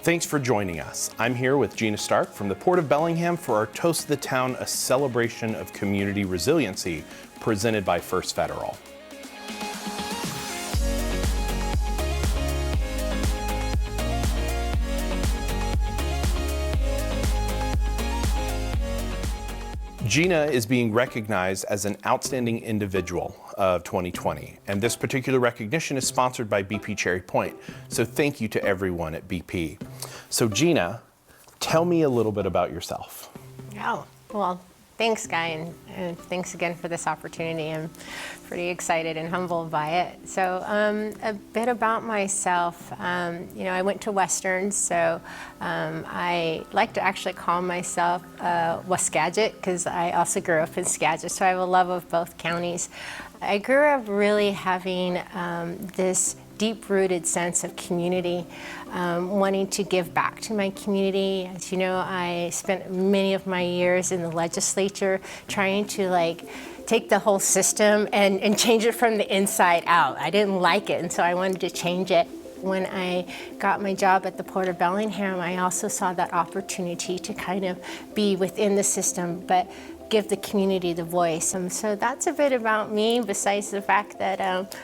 Thanks for joining us. I'm here with Gina Stark from the Port of Bellingham for our Toast the Town, a celebration of community resiliency, presented by First Federal. Gina is being recognized as an outstanding individual of 2020, and this particular recognition is sponsored by BP Cherry Point. So thank you to everyone at BP. So Gina, tell me a little bit about yourself. Oh, well, thanks, Guy, and thanks again for this opportunity. I'm pretty excited and humbled by it. So a bit about myself. I went to Western, so I like to actually call myself Waskadget because I also grew up in Skagit, so I have a love of both counties. I grew up really having this deep-rooted sense of community, wanting to give back to my community. As you know, I spent many of my years in the legislature trying to take the whole system and change it from the inside out. I didn't like it, and so I wanted to change it. When I got my job at the Port of Bellingham, I also saw that opportunity to kind of be within the system, but give the community the voice. So that's a bit about me, besides the fact that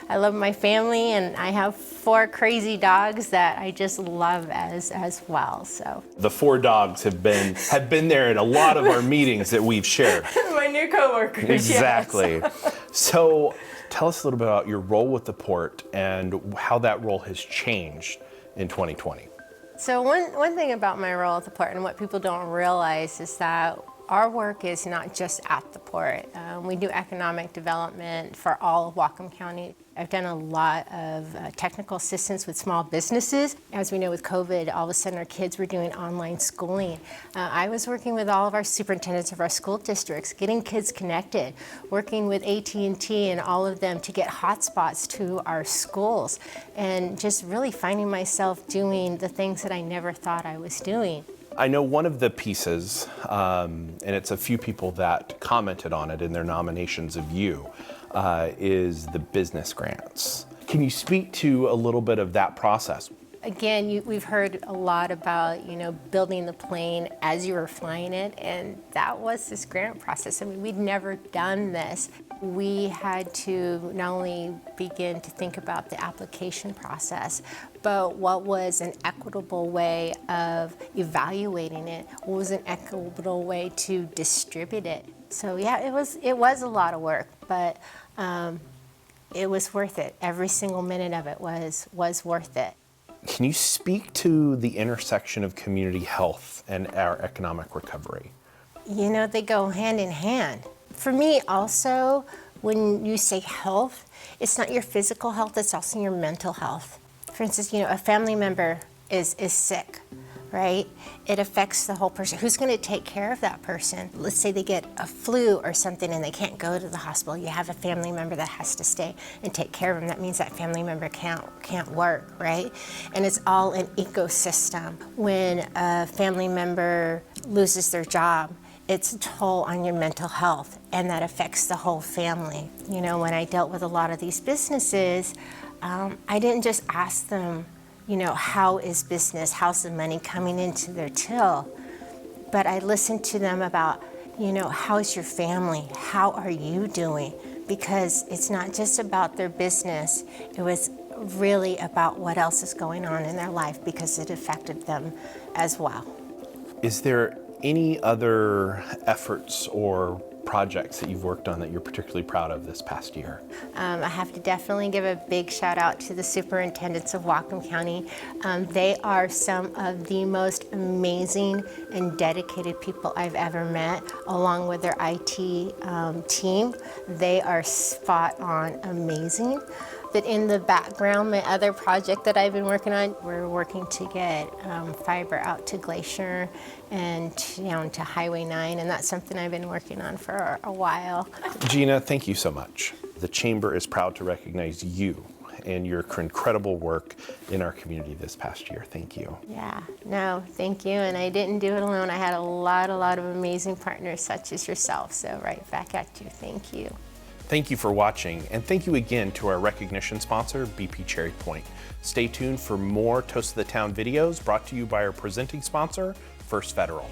I love my family and I have 4 crazy dogs that I just love as well. So the 4 dogs have been there at a lot of our meetings that we've shared. My new coworkers. Exactly. Yes. So tell us a little bit about your role with the port and how that role has changed in 2020. So one thing about my role at the port and what people don't realize is that our work is not just at the port. We do economic development for all of Whatcom County. I've done a lot of technical assistance with small businesses. As we know, with COVID, all of a sudden our kids were doing online schooling. I was working with all of our superintendents of our school districts, getting kids connected, working with AT&T and all of them to get hotspots to our schools, and just really finding myself doing the things that I never thought I was doing. I know one of the pieces, and it's a few people that commented on it in their nominations of you, is the business grants. Can you speak to a little bit of that process? Again, we've heard a lot about, building the plane as you were flying it, and that was this grant process. I mean, we'd never done this. We had to not only begin to think about the application process, but what was an equitable way of evaluating it? What was an equitable way to distribute it? So yeah, it was a lot of work, but it was worth it. Every single minute of it was worth it. Can you speak to the intersection of community health and our economic recovery? They go hand in hand. For me also, when you say health, it's not your physical health, it's also your mental health. For instance, a family member is sick, right? It affects the whole person. Who's going to take care of that person? Let's say they get a flu or something and they can't go to the hospital. You have a family member that has to stay and take care of them. That means that family member can't work, right? And it's all an ecosystem. When a family member loses their job, it's a toll on your mental health, and that affects the whole family. When I dealt with a lot of these businesses, I didn't just ask them, how is business? How's the money coming into their till? But I listened to them about, how's your family? How are you doing? Because it's not just about their business. It was really about what else is going on in their life because it affected them as well. Is there any other efforts or projects that you've worked on that you're particularly proud of this past year? I have to definitely give a big shout out to the superintendents of Whatcom County. They are some of the most amazing and dedicated people I've ever met, along with their IT team. They are spot on amazing. But in the background, my other project that I've been working on, we're working to get fiber out to Glacier and down to Highway 9, and that's something I've been working on for a while. Gina, thank you so much. The Chamber is proud to recognize you and your incredible work in our community this past year. Thank you. Yeah, no, thank you, and I didn't do it alone. I had a lot of amazing partners such as yourself, so right back at you. Thank you. Thank you for watching, and thank you again to our recognition sponsor, BP Cherry Point. Stay tuned for more Toast of the Town videos brought to you by our presenting sponsor, First Federal.